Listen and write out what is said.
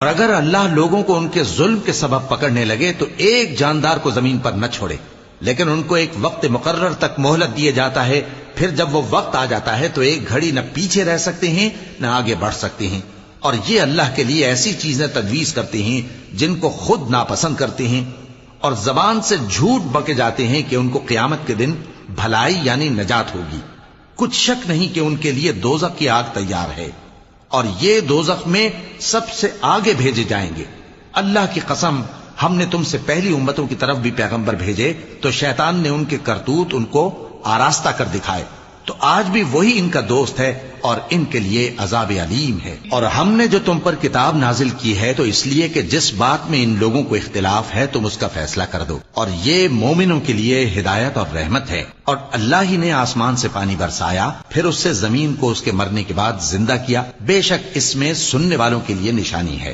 اور اگر اللہ لوگوں کو ان کے ظلم کے سبب پکڑنے لگے تو ایک جاندار کو زمین پر نہ چھوڑے، لیکن ان کو ایک وقت مقرر تک مہلت دیے جاتا ہے، پھر جب وہ وقت آ جاتا ہے تو ایک گھڑی نہ پیچھے رہ سکتے ہیں نہ آگے بڑھ سکتے ہیں، اور یہ اللہ کے لیے ایسی چیزیں تجویز کرتے ہیں جن کو خود ناپسند کرتے ہیں، اور زبان سے جھوٹ بکے جاتے ہیں کہ ان کو قیامت کے دن بھلائی یعنی نجات ہوگی۔ کچھ شک نہیں کہ ان کے لیے دوزخ کی آگ تیار ہے، اور یہ دوزخ میں سب سے آگے بھیجے جائیں گے۔ اللہ کی قسم، ہم نے تم سے پہلی امتوں کی طرف بھی پیغمبر بھیجے تو شیطان نے ان کے کرتوت ان کو آراستہ کر دکھائے، تو آج بھی وہی ان کا دوست ہے اور ان کے لیے عذاب علیم ہے۔ اور ہم نے جو تم پر کتاب نازل کی ہے تو اس لیے کہ جس بات میں ان لوگوں کو اختلاف ہے تم اس کا فیصلہ کر دو، اور یہ مومنوں کے لیے ہدایت اور رحمت ہے۔ اور اللہ ہی نے آسمان سے پانی برسایا، پھر اس سے زمین کو اس کے مرنے کے بعد زندہ کیا، بے شک اس میں سننے والوں کے لیے نشانی ہے۔